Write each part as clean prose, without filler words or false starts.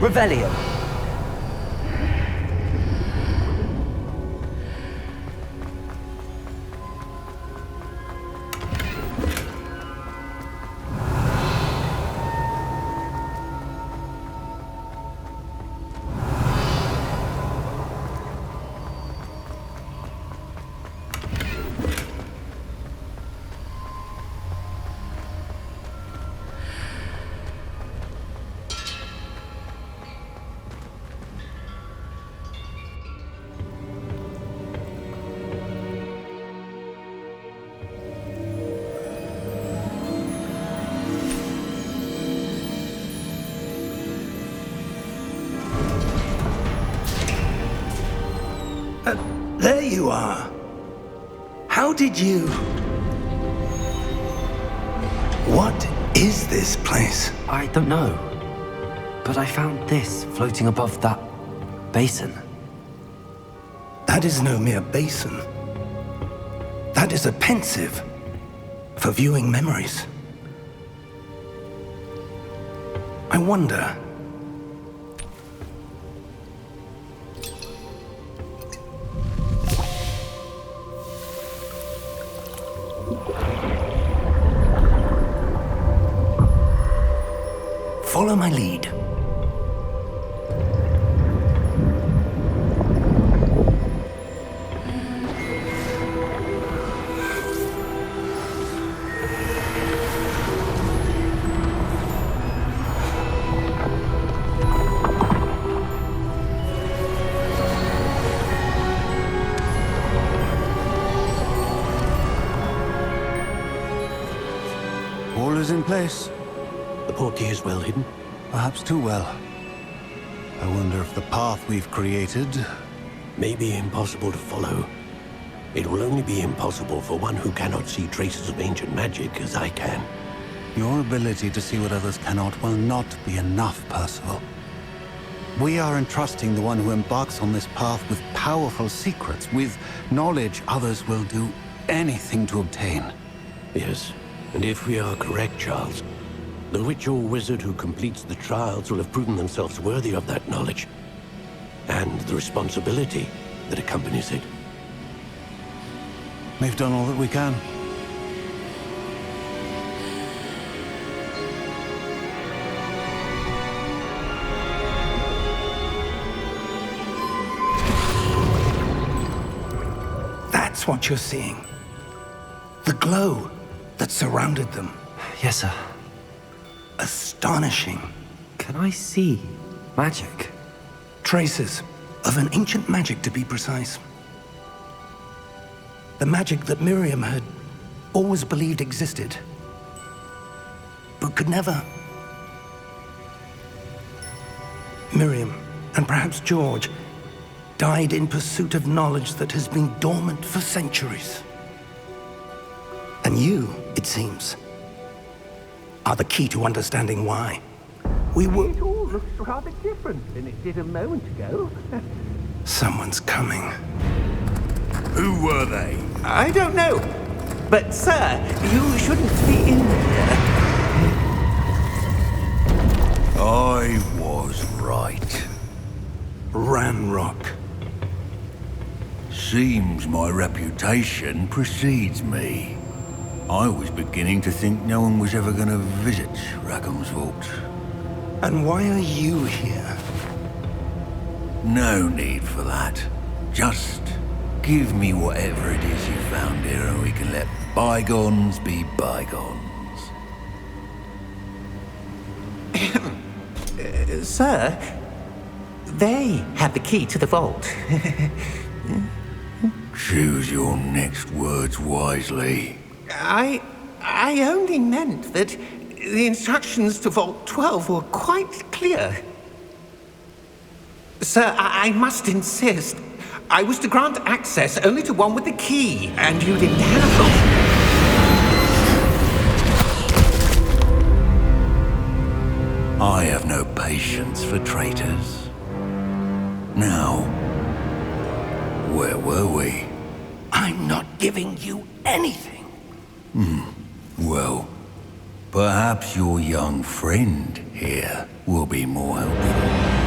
Revelio. There you are. How did you... What is this place? I don't know. But I found this floating above that basin. That is no mere basin. That is a pensive for viewing memories. I wonder... Follow my lead. All is in place. The portkey is well hidden. Perhaps too well. I wonder if the path we've created... May be impossible to follow. It will only be impossible for one who cannot see traces of ancient magic as I can. Your ability to see what others cannot will not be enough, Percival. We are entrusting the one who embarks on this path with powerful secrets, with knowledge others will do anything to obtain. Yes, and if we are correct, Charles, the witch or wizard who completes the trials will have proven themselves worthy of that knowledge, and the responsibility that accompanies it. We've done all that we can. That's what you're seeing. The glow that surrounded them. Yes, sir. Astonishing. Can I see magic? Traces of an ancient magic, to be precise. The magic that Miriam had always believed existed, but could never. Miriam, and perhaps George, died in pursuit of knowledge that has been dormant for centuries. And you, it seems, are the key to understanding why. It all looks rather different than it did a moment ago. Someone's coming. Who were they? I don't know. But, sir, you shouldn't be in here. I was right. Ranrock. Seems my reputation precedes me. I was beginning to think no one was ever going to visit Rackham's vault. And why are you here? No need for that. Just give me whatever it is you found here and we can let bygones be bygones. Sir, they have the key to the vault. Choose your next words wisely. I only meant that the instructions to Vault 12 were quite clear. Sir, I must insist. I was to grant access only to one with the key, and you didn't have them. I have no patience for traitors. Now, where were we? I'm not giving you anything. Well, perhaps your young friend here will be more helpful.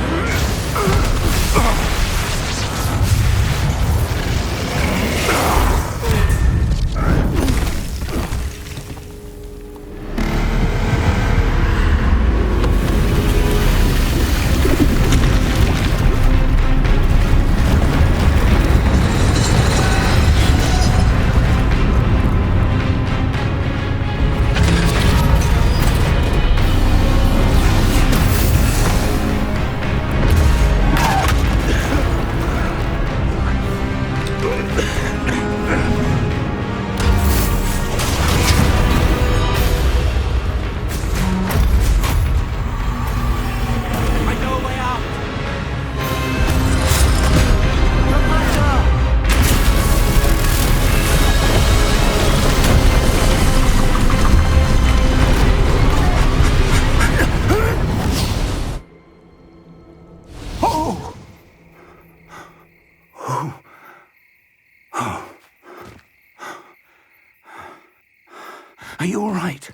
Are you all right?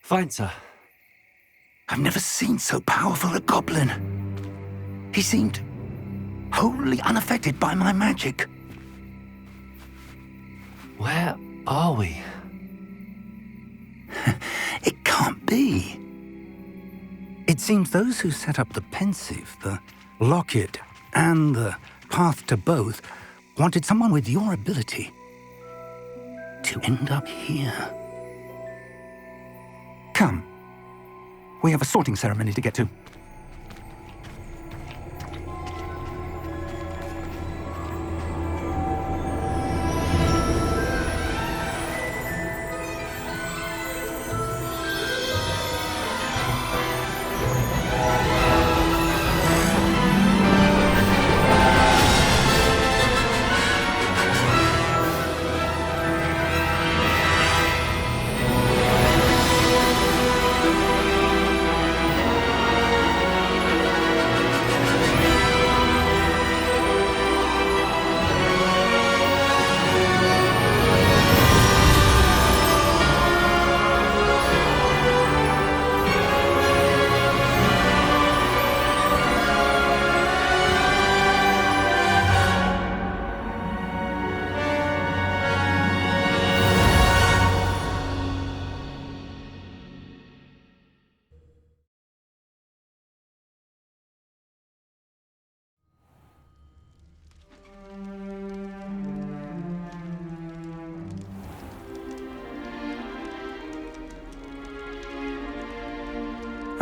Fine, sir. I've never seen so powerful a goblin. He seemed wholly unaffected by my magic. Where are we? It can't be. It seems those who set up the pensive, the locket, and the path to both wanted someone with your ability to end up here. Come. We have a sorting ceremony to get to.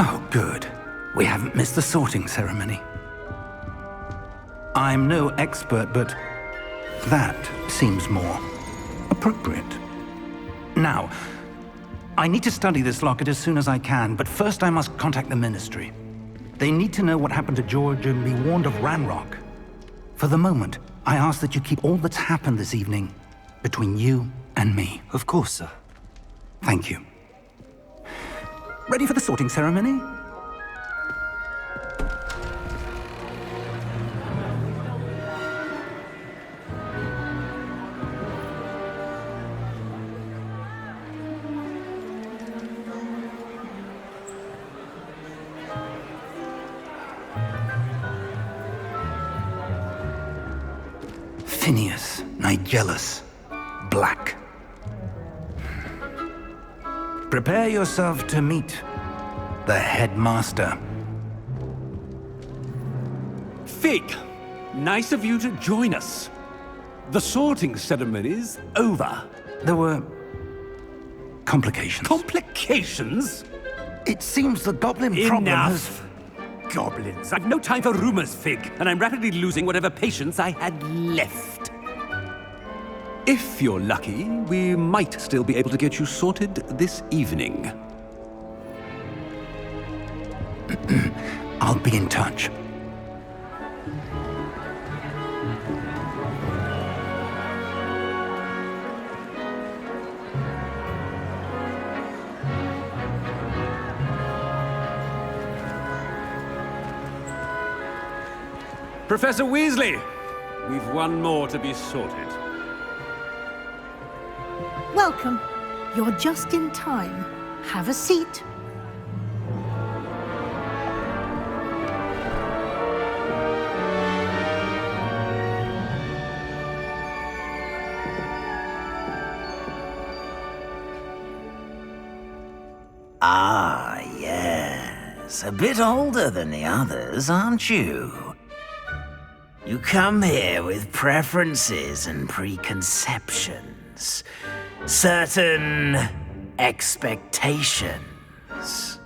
Oh, good. We haven't missed the sorting ceremony. I'm no expert, but that seems more appropriate. Now, I need to study this locket as soon as I can, but first I must contact the Ministry. They need to know what happened to George and be warned of Ranrock. For the moment, I ask that you keep all that's happened this evening between you and me. Of course, sir. Thank you. Ready for the sorting ceremony? Phineas, Nigellus, Black. Prepare yourself to meet the headmaster. Fig, nice of you to join us. The sorting ceremony's over. There were complications. Complications? It seems the goblin problem has... Enough! Goblins. I've no time for rumors, Fig, and I'm rapidly losing whatever patience I had left. If you're lucky, we might still be able to get you sorted this evening. I'll be in touch. Professor Weasley, we've one more to be sorted. Welcome. You're just in time. Have a seat. Ah, yes. A bit older than the others, aren't you? You come here with preferences and preconceptions. Certain expectations.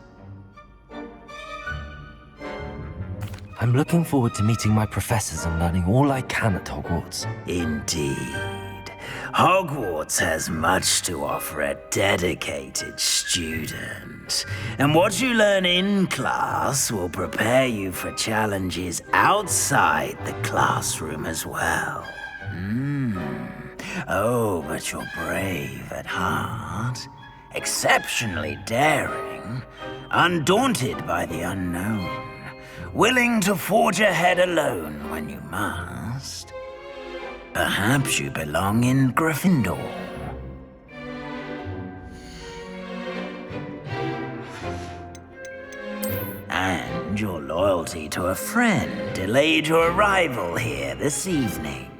I'm looking forward to meeting my professors and learning all I can at Hogwarts. Indeed. Hogwarts has much to offer a dedicated student. And what you learn in class will prepare you for challenges outside the classroom as well. Oh, but you're brave at heart, exceptionally daring, undaunted by the unknown, willing to forge ahead alone when you must. Perhaps you belong in Gryffindor. And your loyalty to a friend delayed your arrival here this evening.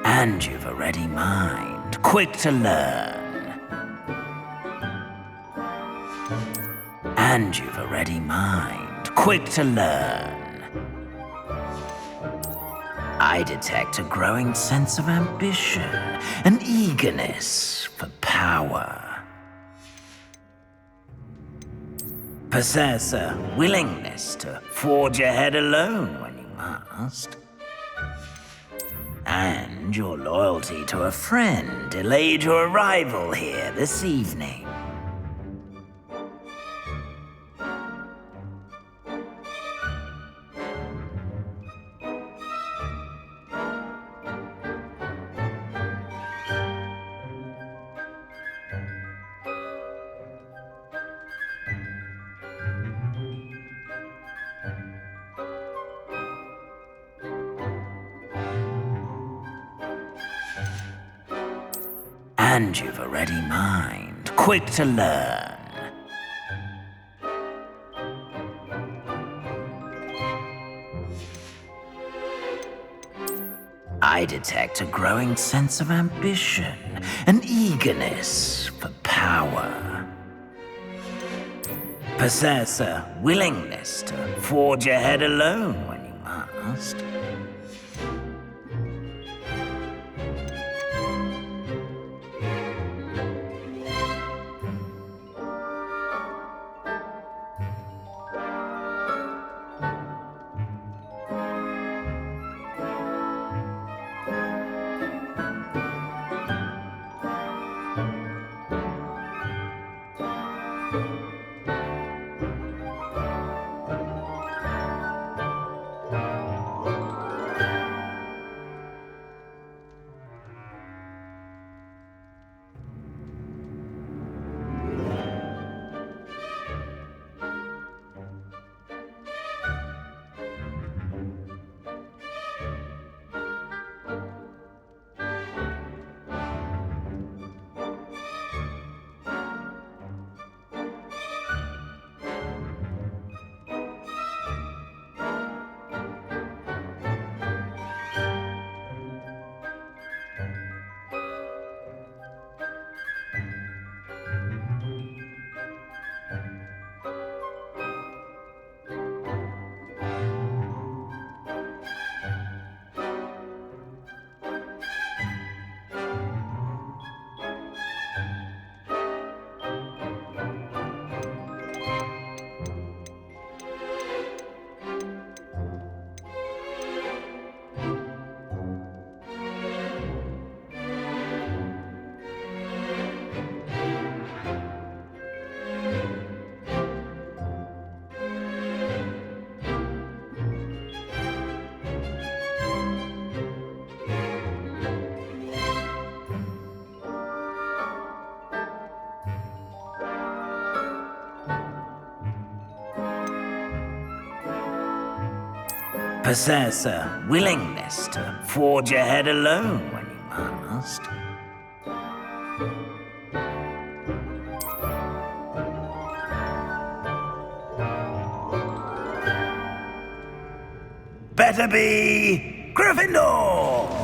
And you've a ready mind, quick to learn. And you've a ready mind, quick to learn. I detect a growing sense of ambition, an eagerness for power. Possess a willingness to forge ahead alone when you must. And your loyalty to a friend delayed your arrival here this evening. And you've a ready mind, quick to learn. I detect a growing sense of ambition, an eagerness for power. Possess a willingness to forge ahead alone when you must. Possess a willingness to forge ahead alone when you must. better be Gryffindor!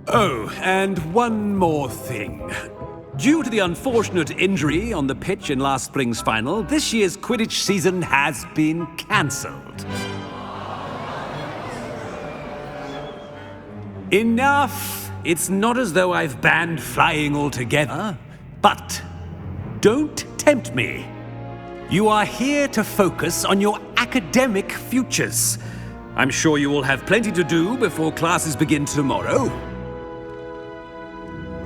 Oh, and one more thing. Due to the unfortunate injury on the pitch in last spring's final, this year's Quidditch season has been cancelled. Enough! It's not as though I've banned flying altogether, but don't tempt me. You are here to focus on your academic futures. I'm sure you will have plenty to do before classes begin tomorrow.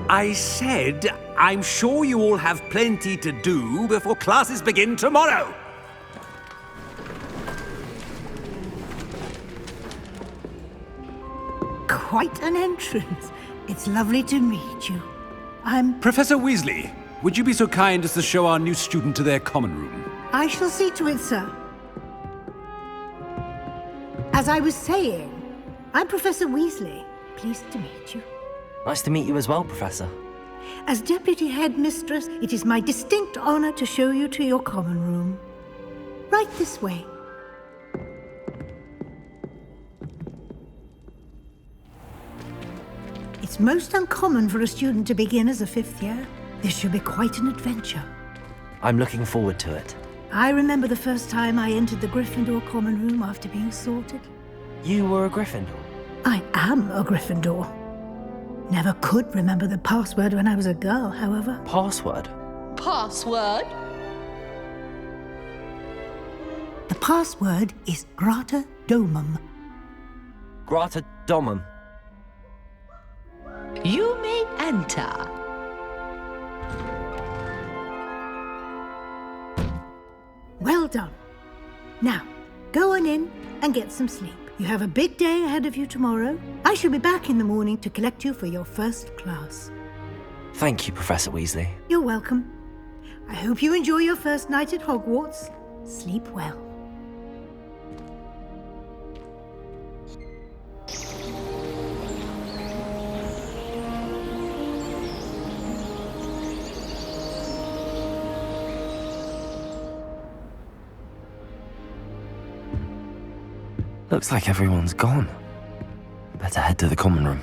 I said, I'm sure you all have plenty to do before classes begin tomorrow. Quite an entrance. It's lovely to meet you. I'm... Professor Weasley, would you be so kind as to show our new student to their common room? I shall see to it, sir. As I was saying, I'm Professor Weasley. Pleased to meet you. Nice to meet you as well, Professor. As Deputy Headmistress, it is my distinct honor to show you to your common room. Right this way. It's most uncommon for a student to begin as a fifth year. This should be quite an adventure. I'm looking forward to it. I remember the first time I entered the Gryffindor common room after being sorted. You were a Gryffindor? I am a Gryffindor. Never could remember the password when I was a girl, however. Password? Password? The password is Grata Domum. Grata Domum. You may enter. Well done. Now, go on in and get some sleep. You have a big day ahead of you tomorrow. I shall be back in the morning to collect you for your first class. Thank you, Professor Weasley. You're welcome. I hope you enjoy your first night at Hogwarts. Sleep well. Looks like everyone's gone. Better head to the common room.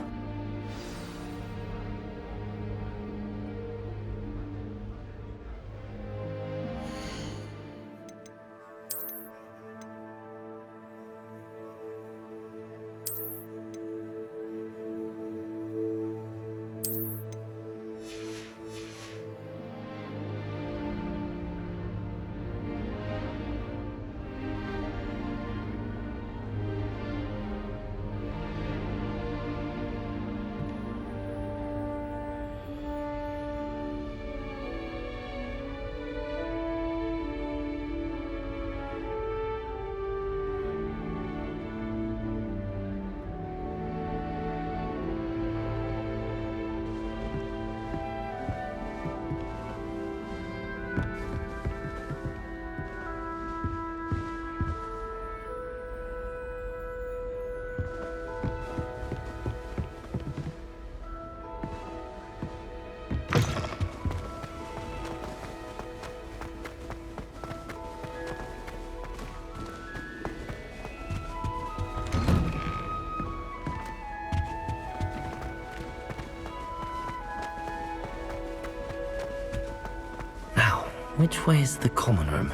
Which way is the common room?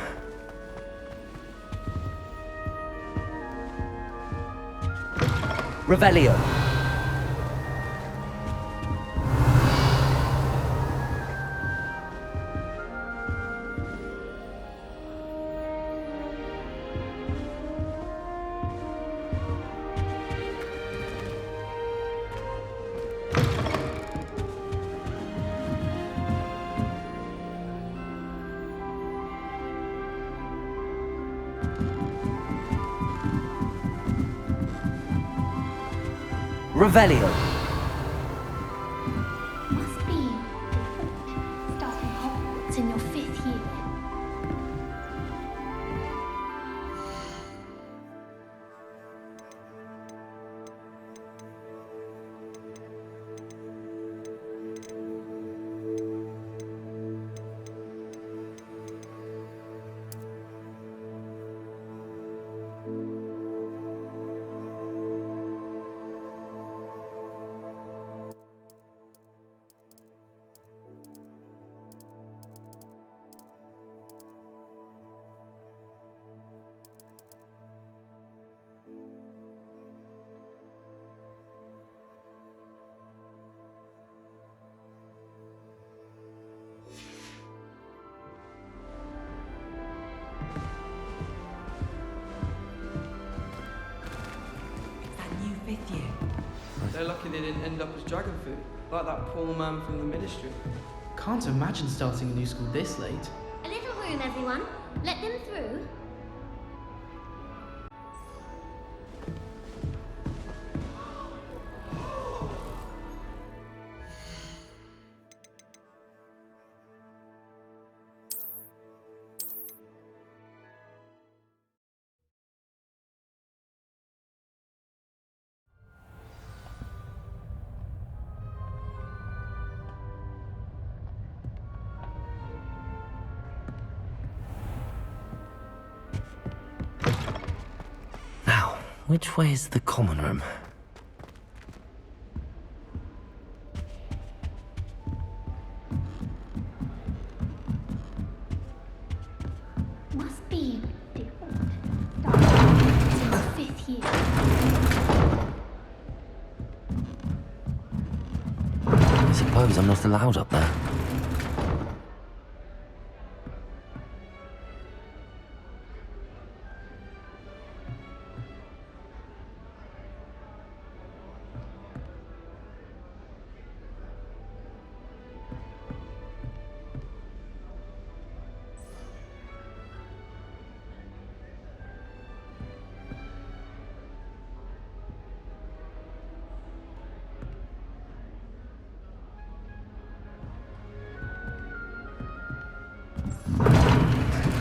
Revelio. Revelio. Must be starting Hogwarts in your 5th year. That new fifth year. They're lucky they didn't end up as dragon food, like that poor man from the ministry. Can't imagine starting a new school this late. A little room, everyone. Let them through. Now, which way is the common room? Must be different. It's in the fifth year. I suppose I'm not allowed up there.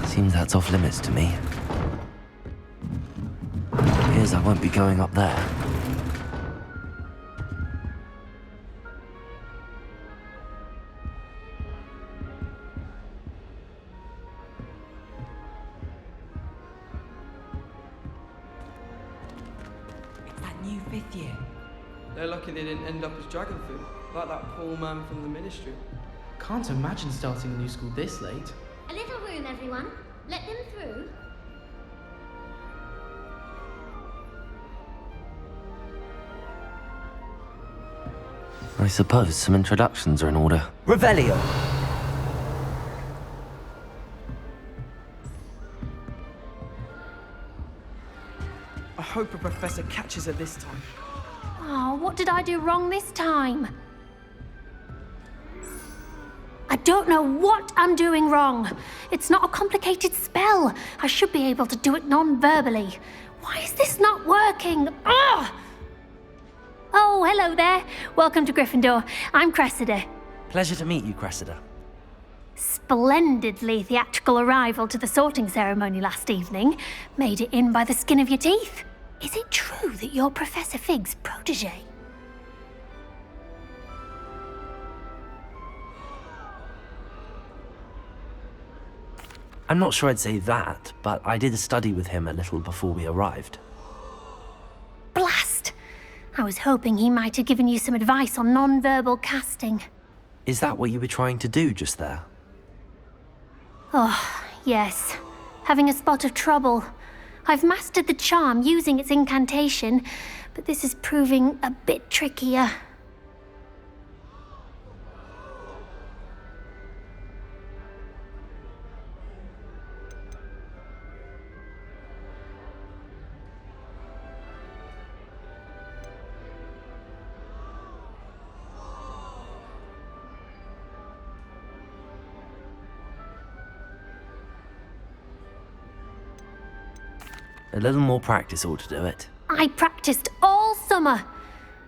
Seems that's off limits to me. Appears I won't be going up there. It's that new fifth year. They're lucky they didn't end up as dragon food, like that poor man from the ministry. Can't imagine starting a new school this late. A little room, everyone. Let them through. I suppose some introductions are in order. Revelio. I hope a professor catches her this time. Oh, what did I do wrong this time? I don't know what I'm doing wrong. It's not a complicated spell. I should be able to do it non-verbally. Why is this not working? Ugh! Oh, hello there. Welcome to Gryffindor. I'm Cressida. Pleasure to meet you, Cressida. Splendidly theatrical arrival to the sorting ceremony last evening. Made it in by the skin of your teeth. Is it true that you're Professor Fig's protege? I'm not sure I'd say that, but I did study with him a little before we arrived. Blast! I was hoping he might have given you some advice on non-verbal casting. Is that what you were trying to do just there? Oh, yes. Having a spot of trouble. I've mastered the charm using its incantation, but this is proving a bit trickier. A little more practice ought to do it. I practiced all summer.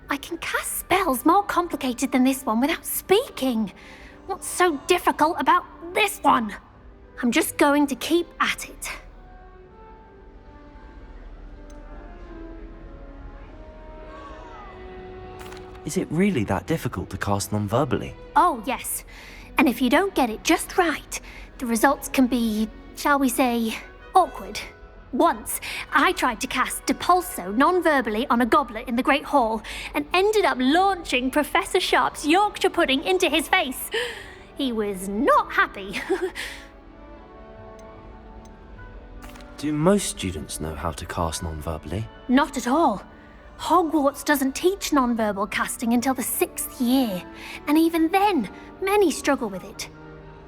I can cast spells more complicated than this one without speaking. What's so difficult about this one? I'm just going to keep at it. Is it really that difficult to cast non-verbally? Oh, yes. And if you don't get it just right, the results can be, shall we say, awkward. Once, I tried to cast Depulso non-verbally on a goblet in the Great Hall and ended up launching Professor Sharp's Yorkshire pudding into his face. He was not happy. Do most students know how to cast non-verbally? Not at all. Hogwarts doesn't teach non-verbal casting until the 6th year, and even then, many struggle with it.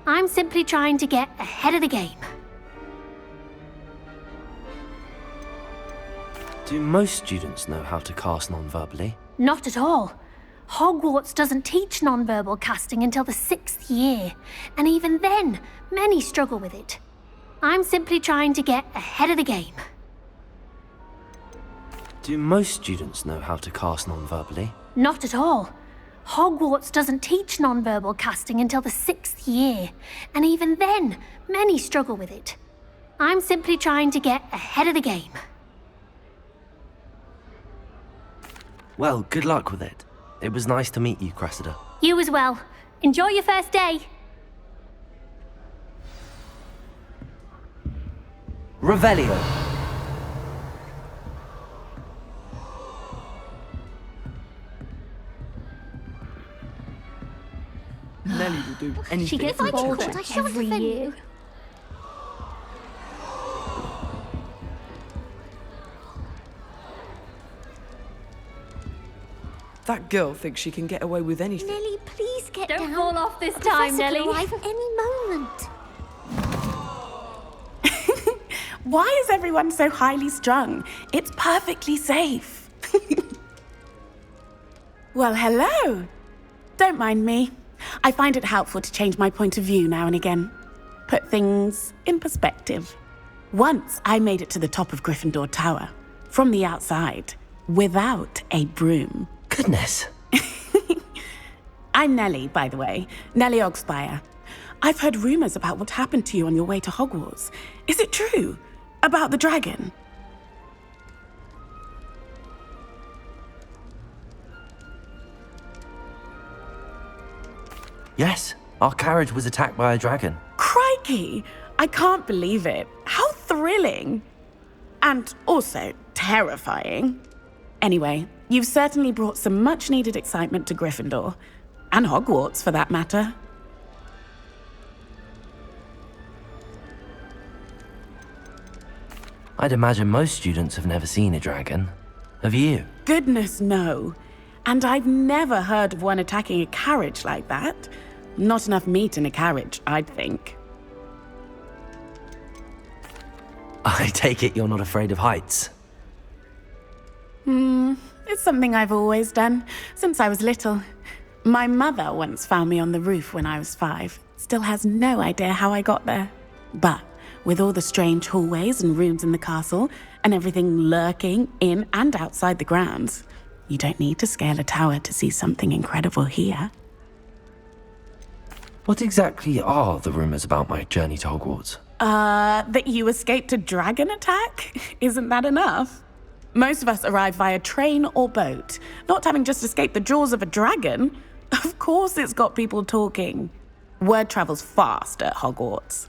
I'm simply trying to get ahead of the game. Do most students know how to cast non-verbally? Not at all. Hogwarts doesn't teach nonverbal casting until the 6th year, and even then, many struggle with it. I'm simply trying to get ahead of the game. Do most students know how to cast non-verbally? Not at all. Hogwarts doesn't teach nonverbal casting until the 6th year, and even then, many struggle with it. I'm simply trying to get ahead of the game. Well, good luck with it. It was nice to meet you, Cressida. You as well. Enjoy your first day. Revelio. Nelly will do anything. She gets for the bolder children. every year. That girl thinks she can get away with anything. Nelly, please get Don't down. fall off this time, Professor Nelly. could arrive any moment. Why is everyone so highly strung? It's perfectly safe. Well, hello. Don't mind me. I find it helpful to change my point of view now and again. Put things in perspective. Once I made it to the top of Gryffindor Tower, from the outside, without a broom. Goodness. I'm Nelly, by the way. Nelly Ogspire. I've heard rumors about what happened to you on your way to Hogwarts. Is it true? About the dragon? Yes, our carriage was attacked by a dragon. Crikey! I can't believe it. How thrilling! And also terrifying. Anyway, you've certainly brought some much-needed excitement to Gryffindor. And Hogwarts, for that matter. I'd imagine most students have never seen a dragon. Have you? Goodness, no. And I've never heard of one attacking a carriage like that. Not enough meat in a carriage, I'd think. I take it you're not afraid of heights. It's something I've always done, since I was little. My mother once found me on the roof when I was 5. Still has no idea how I got there. But with all the strange hallways and rooms in the castle, and everything lurking in and outside the grounds, you don't need to scale a tower to see something incredible here. What exactly are the rumors about my journey to Hogwarts? That you escaped a dragon attack? Isn't that enough? Most of us arrive via train or boat, not having just escaped the jaws of a dragon. Of course it's got people talking. Word travels fast at Hogwarts.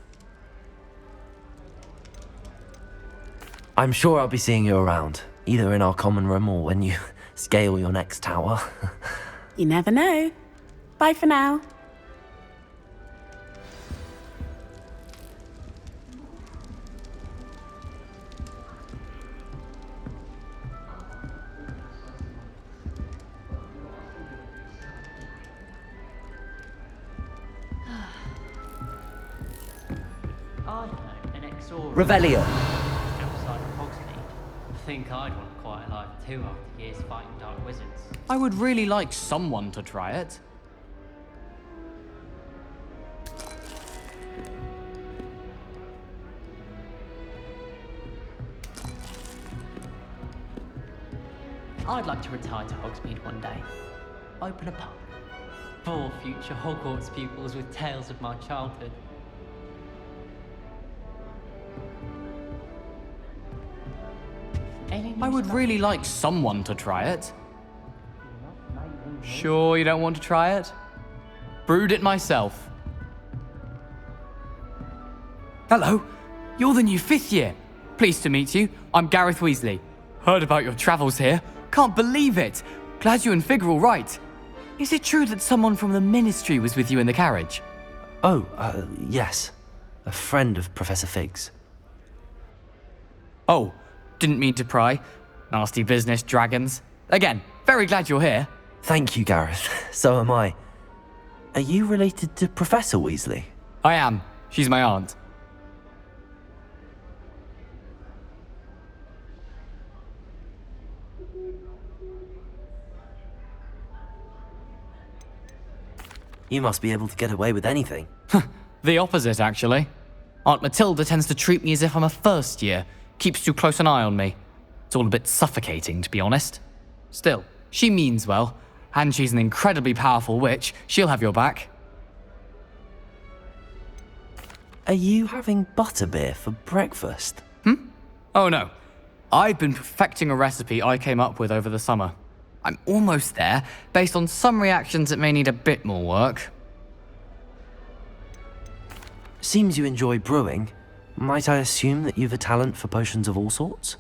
I'm sure I'll be seeing you around, either in our common room or when you scale your next tower. You never know. Bye for now. I know, an exorbitant. Revelio. Outside of Hogsmeade. I think I'd want quite a life too after years fighting dark wizards. I would really like someone to try it. I'd like to retire to Hogsmeade one day. Open a pub. For future Hogwarts pupils with tales of my childhood. I would really like someone to try it. Sure you don't want to try it? Brewed it myself. Hello, you're the new 5th year. Pleased to meet you. I'm Gareth Weasley. Heard about your travels here. Can't believe it. Glad you and Fig are all right. Is it true that someone from the Ministry was with you in the carriage? Oh, yes. A friend of Professor Fig's. Oh, didn't mean to pry. Nasty business, dragons. Again, very glad you're here. Thank you, Gareth. So am I. Are you related to Professor Weasley? I am. She's my aunt. You must be able to get away with anything. The opposite, actually. Aunt Matilda tends to treat me as if I'm a first year, keeps too close an eye on me. It's all a bit suffocating, to be honest. Still, she means well, and she's an incredibly powerful witch. She'll have your back. Are you having butterbeer for breakfast? Oh no. I've been perfecting a recipe I came up with over the summer. I'm almost there, based on some reactions that may need a bit more work. Seems you enjoy brewing. Might I assume that you've a talent for potions of all sorts?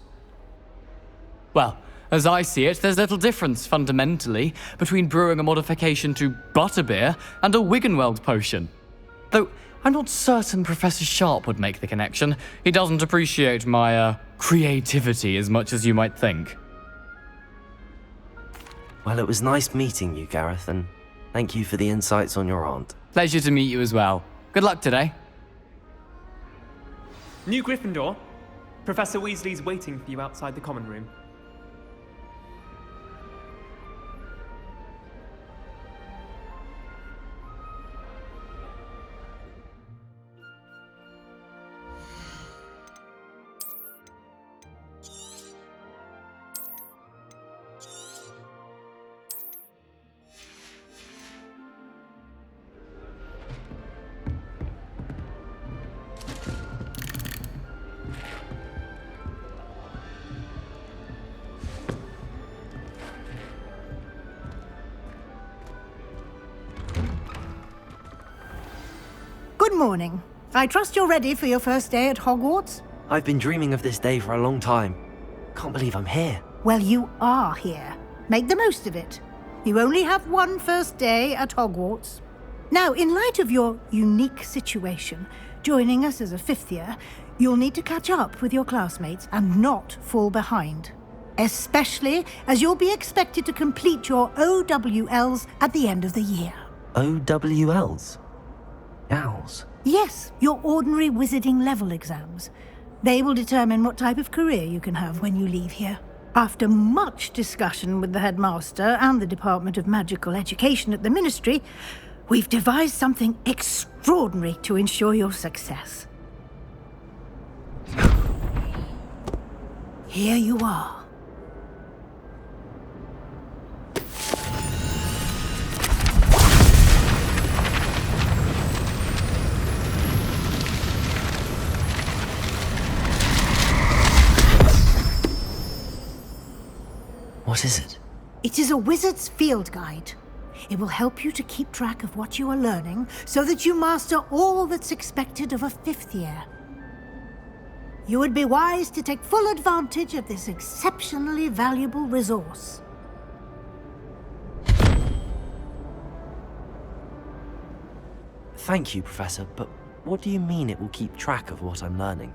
Well, as I see it, there's little difference, fundamentally, between brewing a modification to butterbeer and a Wiggenweld potion. Though, I'm not certain Professor Sharp would make the connection. He doesn't appreciate my, creativity as much as you might think. Well, it was nice meeting you, Gareth, and thank you for the insights on your aunt. Pleasure to meet you as well. Good luck today. New Gryffindor. Professor Weasley's waiting for you outside the common room. Good morning. I trust you're ready for your first day at Hogwarts? I've been dreaming of this day for a long time. Can't believe I'm here. Well, you are here. Make the most of it. You only have one first day at Hogwarts. Now, in light of your unique situation, joining us as a fifth year, you'll need to catch up with your classmates and not fall behind. Especially as you'll be expected to complete your OWLs at the end of the year. OWLs? Owls? Yes, your ordinary wizarding level exams. They will determine what type of career you can have when you leave here. After much discussion with the headmaster and the Department of Magical Education at the Ministry, we've devised something extraordinary to ensure your success. Here you are. What is it? It is a wizard's field guide. It will help you to keep track of what you are learning so that you master all that's expected of a fifth year. You would be wise to take full advantage of this exceptionally valuable resource. Thank you, Professor, but what do you mean it will keep track of what I'm learning?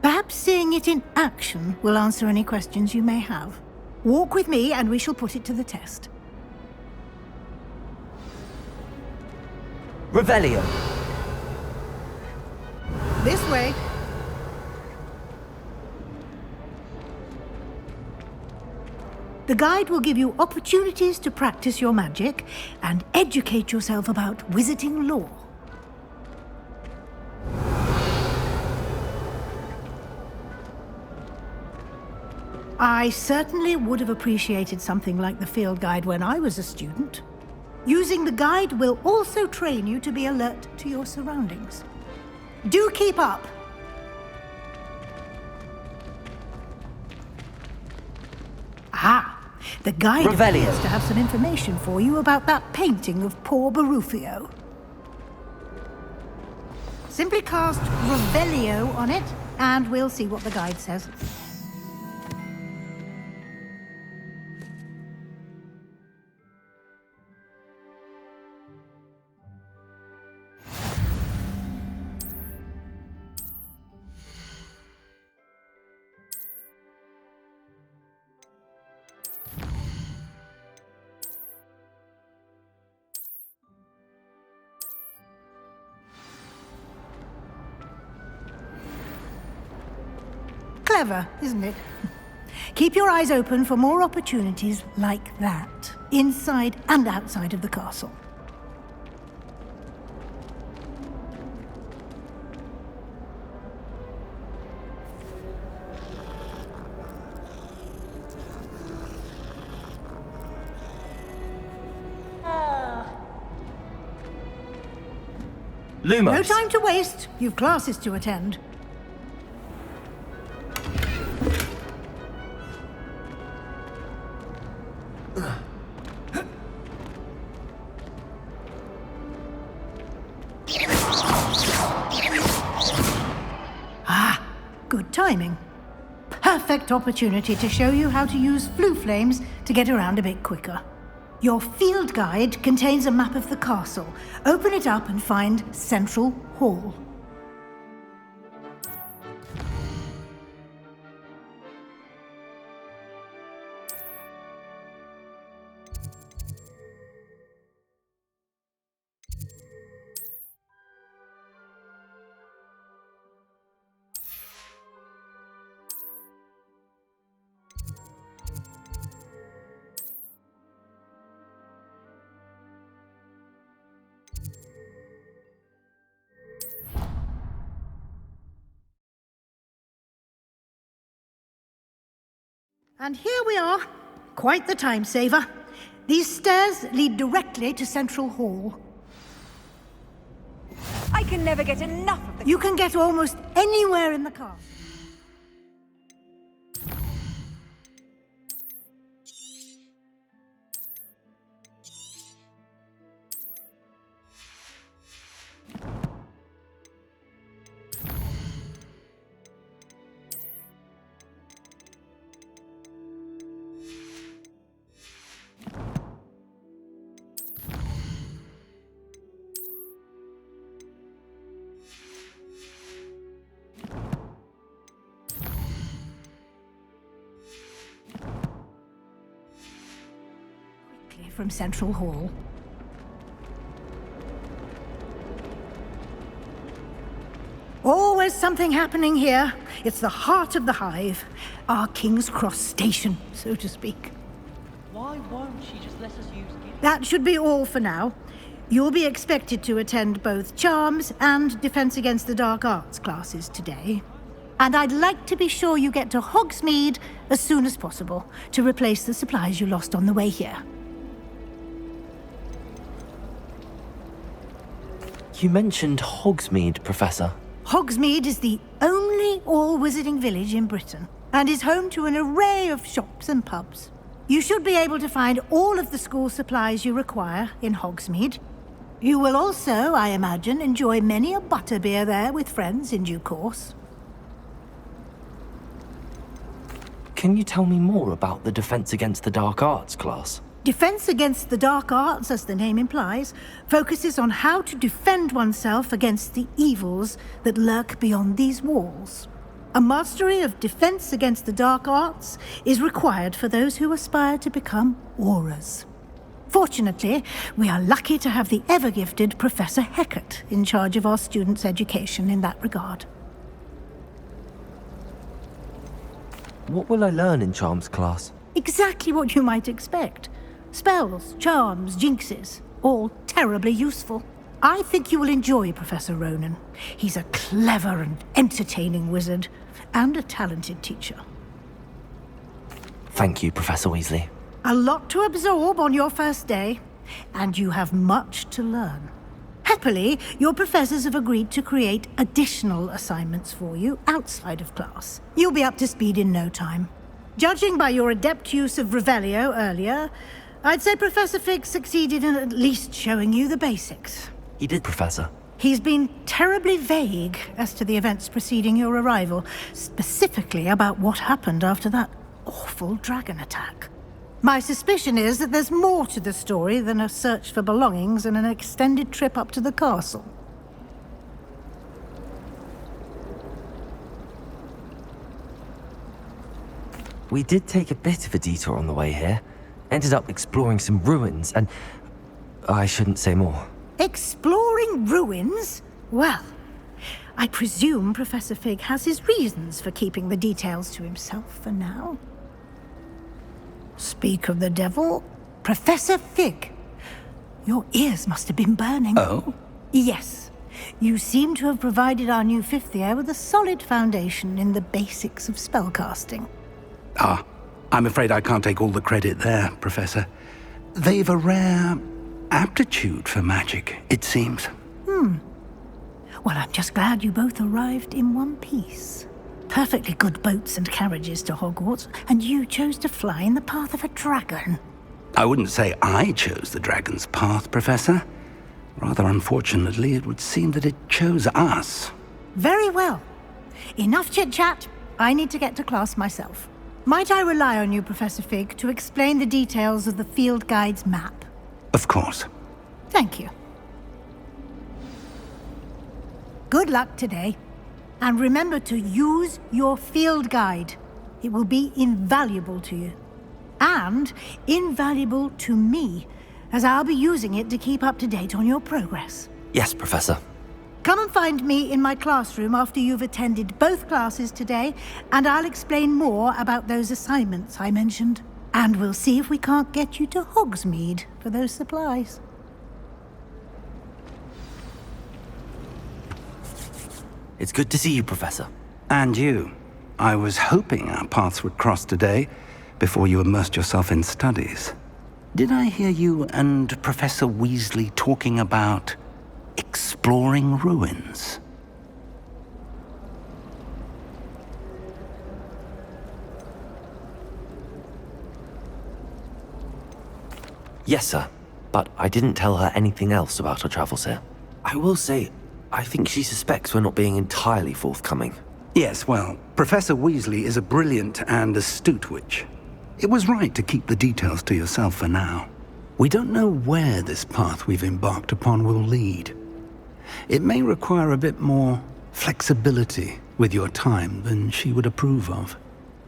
Perhaps seeing it in action will answer any questions you may have. Walk with me and we shall put it to the test. Revelio! This way. The guide will give you opportunities to practice your magic and educate yourself about wizarding lore. I certainly would have appreciated something like the field guide when I was a student. Using the guide will also train you to be alert to your surroundings. Do keep up! Ah, the guide Revelio. appears to have some information for you about that painting of poor Barufio. Simply cast Revelio on it, and we'll see what the guide says. Clever, isn't it? Keep your eyes open for more opportunities like that. inside and outside of the castle. Lumos! No time to waste. You've classes to attend. Ah, good timing. Perfect opportunity to show you how to use flue flames to get around a bit quicker. Your field guide contains a map of the castle. Open it up and find Central Hall. And here we are. Quite the time saver. These stairs lead directly to Central Hall. I can never get enough of the... You can get almost anywhere in the castle. From Central Hall. Always something happening here. It's the heart of the hive. Our King's Cross station, so to speak. Why won't she just let us use it? That should be all for now. You'll be expected to attend both Charms and Defense Against the Dark Arts classes today. And I'd like to be sure you get to Hogsmeade as soon as possible to replace the supplies you lost on the way here. You mentioned Hogsmeade, Professor. Hogsmeade is the only all-wizarding village in Britain and is home to an array of shops and pubs. You should be able to find all of the school supplies you require in Hogsmeade. You will also, I imagine, enjoy many a butterbeer there with friends in due course. Can you tell me more about the Defense Against the Dark Arts class? Defense Against the Dark Arts, as the name implies, focuses on how to defend oneself against the evils that lurk beyond these walls. A mastery of Defense Against the Dark Arts is required for those who aspire to become Aurors. Fortunately, we are lucky to have the ever-gifted Professor Hecat in charge of our students' education in that regard. What will I learn in Charms class? Exactly what you might expect. Spells, charms, jinxes, all terribly useful. I think you will enjoy Professor Ronan. He's a clever and entertaining wizard, and a talented teacher. Thank you, Professor Weasley. A lot to absorb on your first day, and you have much to learn. Happily, your professors have agreed to create additional assignments for you outside of class. You'll be up to speed in no time. Judging by your adept use of Revelio earlier, I'd say Professor Fig succeeded in at least showing you the basics. He did, Professor. He's been terribly vague as to the events preceding your arrival, specifically about what happened after that awful dragon attack. My suspicion is that there's more to the story than a search for belongings and an extended trip up to the castle. We did take a bit of a detour on the way here. Ended up exploring some ruins and... I shouldn't say more. Exploring ruins? Well, I presume Professor Fig has his reasons for keeping the details to himself for now. Speak of the devil, Professor Fig, your ears must have been burning. Oh? Yes. You seem to have provided our new fifth year with a solid foundation in the basics of spellcasting. Ah, I'm afraid I can't take all the credit there, Professor. They've a rare aptitude for magic, it seems. Well, I'm just glad you both arrived in one piece. Perfectly good boats and carriages to Hogwarts, and you chose to fly in the path of a dragon. I wouldn't say I chose the dragon's path, Professor. Rather unfortunately, it would seem that it chose us. Very well. Enough chit-chat. I need to get to class myself. Might I rely on you, Professor Fig, to explain the details of the field guide's map? Of course. Thank you. Good luck today. And remember to use your field guide. It will be invaluable to you. And invaluable to me, as I'll be using it to keep up to date on your progress. Yes, Professor. Come and find me in my classroom after you've attended both classes today, and I'll explain more about those assignments I mentioned. And we'll see if we can't get you to Hogsmeade for those supplies. It's good to see you, Professor. And you. I was hoping our paths would cross today, before you immersed yourself in studies. Did I hear you and Professor Weasley talking about exploring ruins? Yes, sir. But I didn't tell her anything else about our travels here. I will say, I think she suspects we're not being entirely forthcoming. Yes, well, Professor Weasley is a brilliant and astute witch. It was right to keep the details to yourself for now. We don't know where this path we've embarked upon will lead. It may require a bit more flexibility with your time than she would approve of.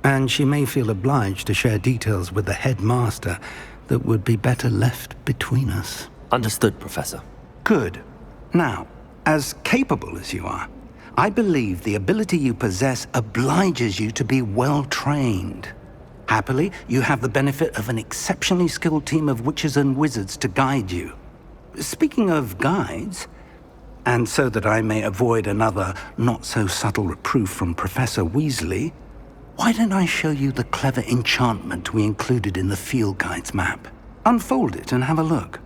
And she may feel obliged to share details with the headmaster that would be better left between us. Understood, Professor. Good. Now, as capable as you are, I believe the ability you possess obliges you to be well trained. Happily, you have the benefit of an exceptionally skilled team of witches and wizards to guide you. Speaking of guides, and so that I may avoid another not-so-subtle reproof from Professor Weasley, why don't I show you the clever enchantment we included in the field guide's map? Unfold it and have a look.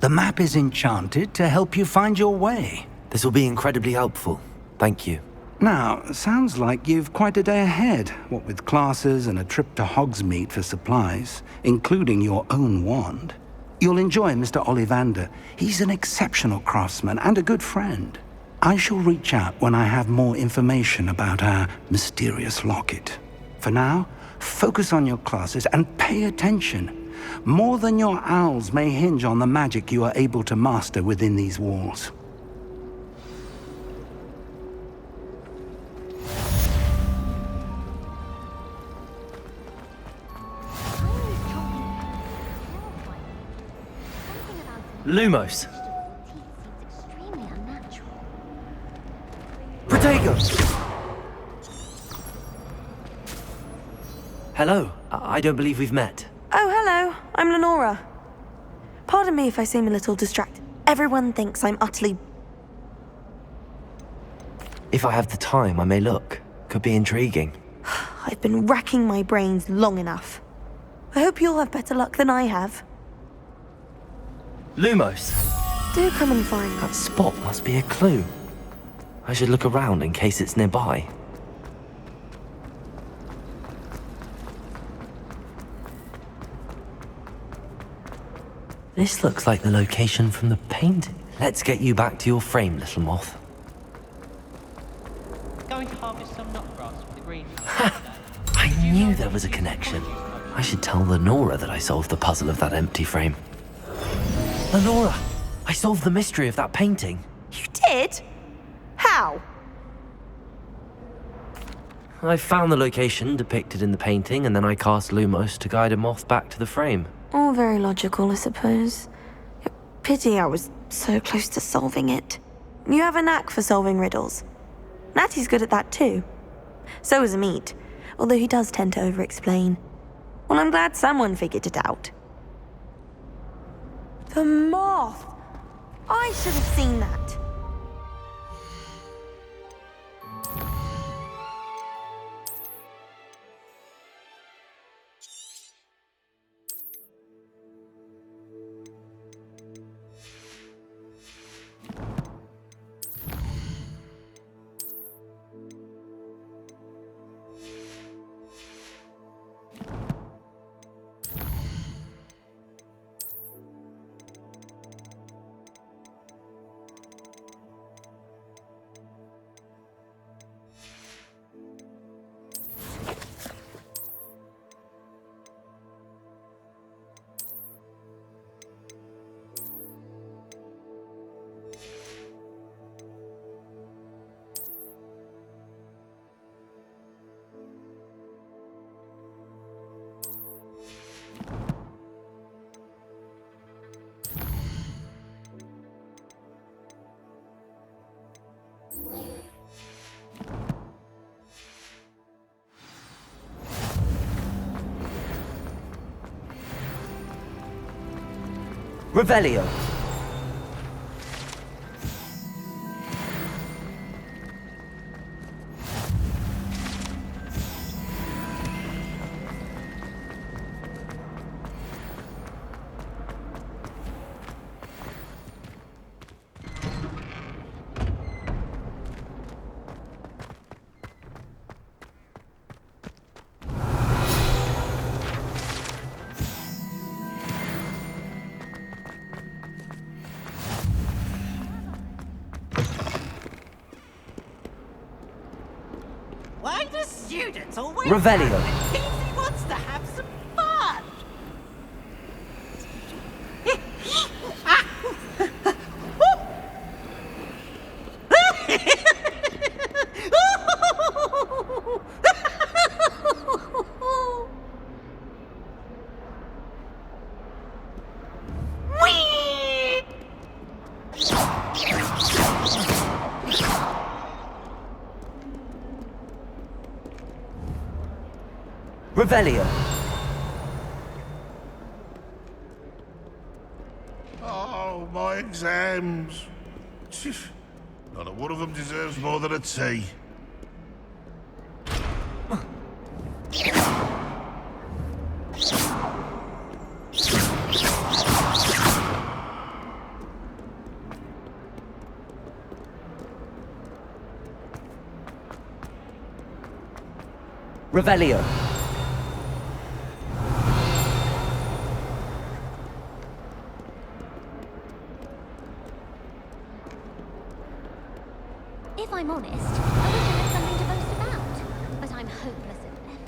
The map is enchanted to help you find your way. This will be incredibly helpful. Thank you. Now, sounds like you've quite a day ahead, what with classes and a trip to Hogsmeade for supplies, including your own wand. You'll enjoy Mr. Ollivander. He's an exceptional craftsman and a good friend. I shall reach out when I have more information about our mysterious locket. For now, focus on your classes and pay attention. More than your owls may hinge on the magic you are able to master within these walls. Lumos. Protego! Hello. I don't believe we've met. Oh, hello. I'm Lenora. Pardon me if I seem a little distracted. Everyone thinks I'm utterly... If I have the time, I may look. Could be intriguing. I've been racking my brains long enough. I hope you'll have better luck than I have. Lumos. Do come and find me. That spot must be a clue. I should look around in case it's nearby. This looks like the location from the painting. Let's get you back to your frame, little moth. Going to harvest some nutgrass for the green. I knew there was a connection. I should tell Lenora that I solved the puzzle of that empty frame. Lenora, I solved the mystery of that painting. You did? How? I found the location depicted in the painting, and then I cast Lumos to guide a moth back to the frame. All very logical, I suppose. Pity I was so close to solving it. You have a knack for solving riddles. Natty's good at that too. So is Amit, although he does tend to over-explain. Well, I'm glad someone figured it out. The moth! I should have seen that. Revelio. Why do students always Revelio. have it? He wants to have some fun. Revelio. Oh, my exams. Not a one of them deserves more than a tea. Revelio. If I'm honest, I wish I had something to boast about. But I'm hopeless at everything.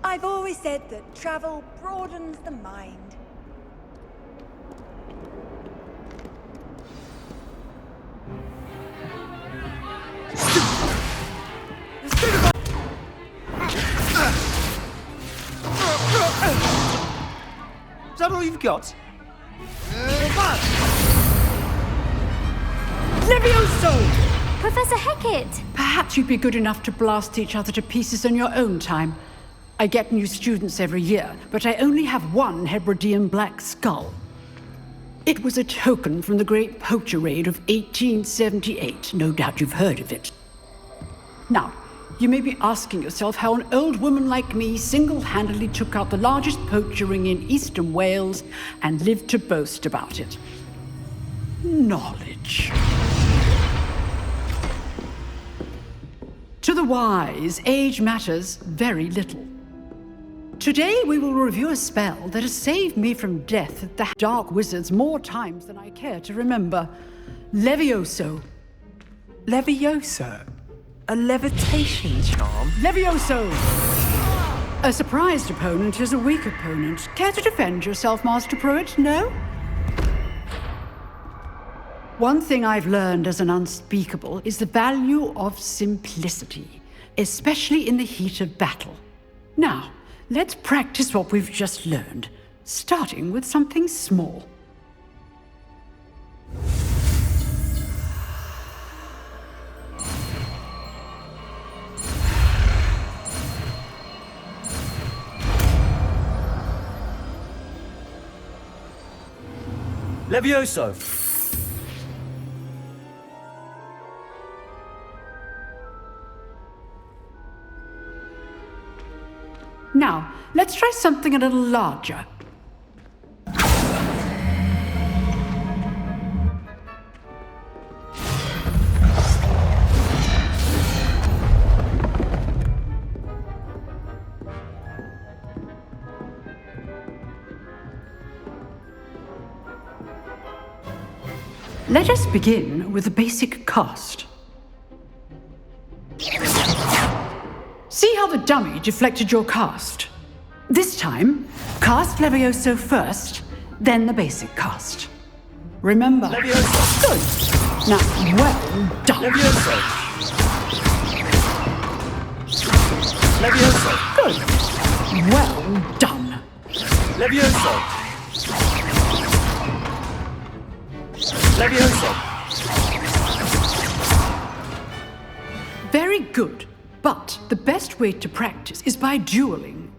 I've always said that travel broadens the mind. Is that all you've got? Levioso! Professor Hecat! Perhaps you'd be good enough to blast each other to pieces in your own time. I get new students every year, but I only have one Hebridean black skull. It was a token from the Great Poacher Raid of 1878. No doubt you've heard of it. Now, You may be asking yourself how an old woman like me single-handedly took out the largest poacher ring in eastern Wales and lived to boast about it. Knowledge. To the wise, age matters very little. Today we will review a spell that has saved me from death at the Dark Wizards more times than I care to remember. Levioso. Levioso? A levitation charm? Levioso! A surprised opponent is a weak opponent. Care to defend yourself, Master Pruitt? No? One thing I've learned as an unspeakable is the value of simplicity, especially in the heat of battle. Now, let's practice what we've just learned, starting with something small. Levioso! Now, let's try something a little larger. Let us begin with the basic cast. See how the dummy deflected your cast? This time, cast Levioso first, then the basic cast. Remember. Levioso! Good! Now, well done. Levioso! Levioso! Good! Well done. Levioso! Levioso! Very good. But the best way to practice is by dueling.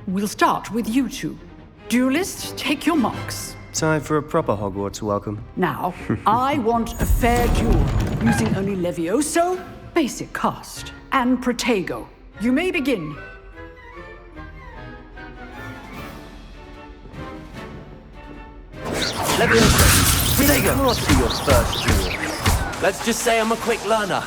We'll start with you two. Duelists, take your marks. Time for a proper Hogwarts welcome. Now, I want a fair duel, using only Levioso, basic cast, and Protego. You may begin. Levioso! This can't be your first duel. Let's just say I'm a quick learner.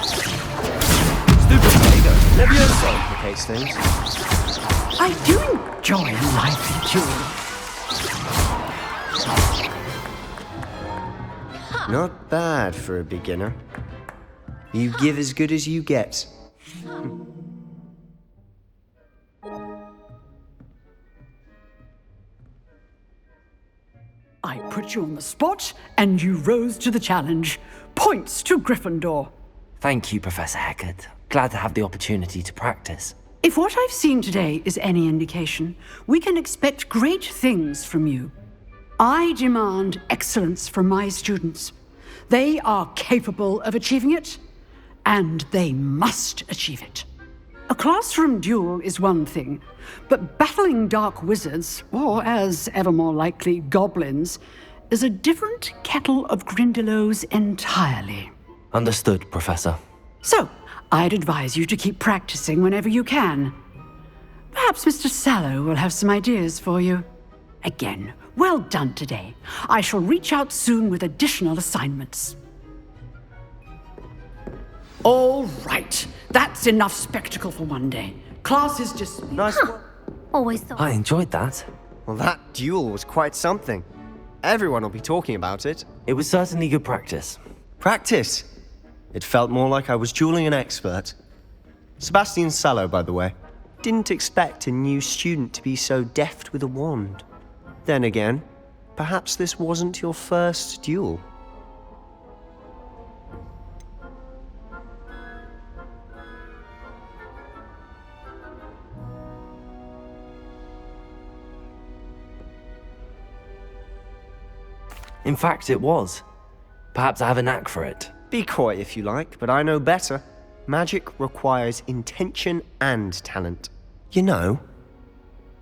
Stupid Protego! Levioso! Complicates things. I do enjoy lively dueling. Not bad for a beginner. You give as good as you get. I put you on the spot, and you rose to the challenge. Points to Gryffindor. Thank you, Professor Hecat. Glad to have the opportunity to practice. If what I've seen today is any indication, we can expect great things from you. I demand excellence from my students. They are capable of achieving it, and they must achieve it. A classroom duel is one thing, but battling dark wizards, or as ever more likely, goblins, is a different kettle of Grindylows entirely. Understood, Professor. So, I'd advise you to keep practicing whenever you can. Perhaps Mr. Sallow will have some ideas for you. Again, well done today. I shall reach out soon with additional assignments. All right, that's enough spectacle for one day. Class is just... Nice one. Always thought. I enjoyed that. Well, that duel was quite something. Everyone will be talking about it. It was certainly good practice. Practice? It felt more like I was dueling an expert. Sebastian Sallow, by the way. Didn't expect a new student to be so deft with a wand. Then again, perhaps this wasn't your first duel. In fact, it was. Perhaps I have a knack for it. Be coy if you like, but I know better. Magic requires intention and talent. You know,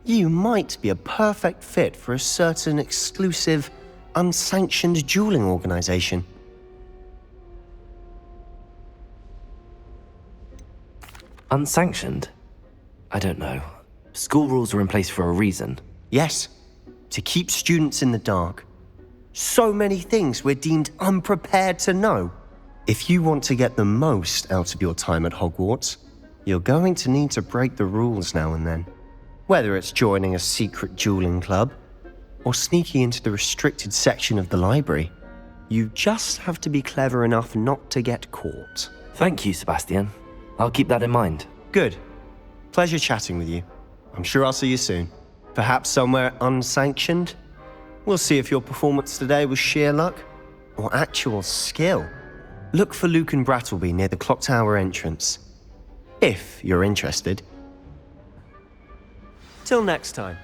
you might be a perfect fit for a certain exclusive, unsanctioned dueling organization. Unsanctioned? I don't know. School rules are in place for a reason. Yes, to keep students in the dark. So many things we're deemed unprepared to know. If you want to get the most out of your time at Hogwarts, you're going to need to break the rules now and then. Whether it's joining a secret dueling club, or sneaking into the restricted section of the library, you just have to be clever enough not to get caught. Thank you, Sebastian. I'll keep that in mind. Good. Pleasure chatting with you. I'm sure I'll see you soon. Perhaps somewhere unsanctioned? We'll see if your performance today was sheer luck or actual skill. Look for Luke and Brattleby near the clock tower entrance, if you're interested. Till next time.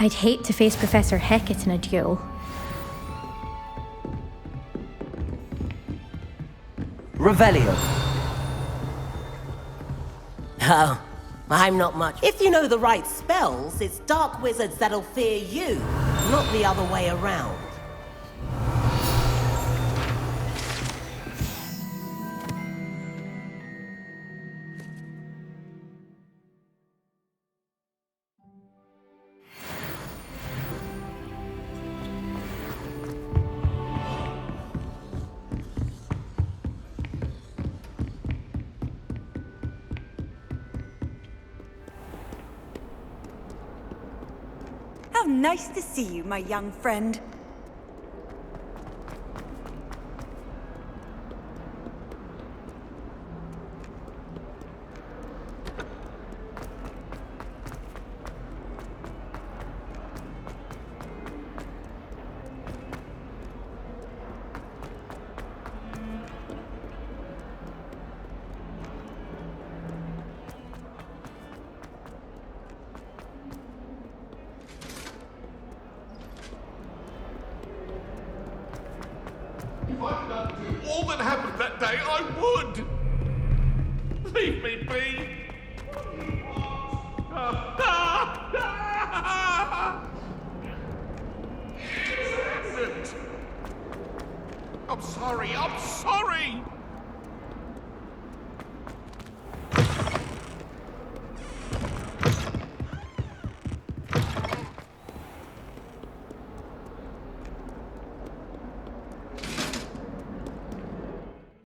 I'd hate to face Professor Hecat in a duel. Revelio. Oh, I'm not much. If you know the right spells, it's dark wizards that'll fear you, not the other way around. How nice to see you, my young friend. If I could undo all that happened that day, I would! Leave me be! It's an accident! I'm sorry!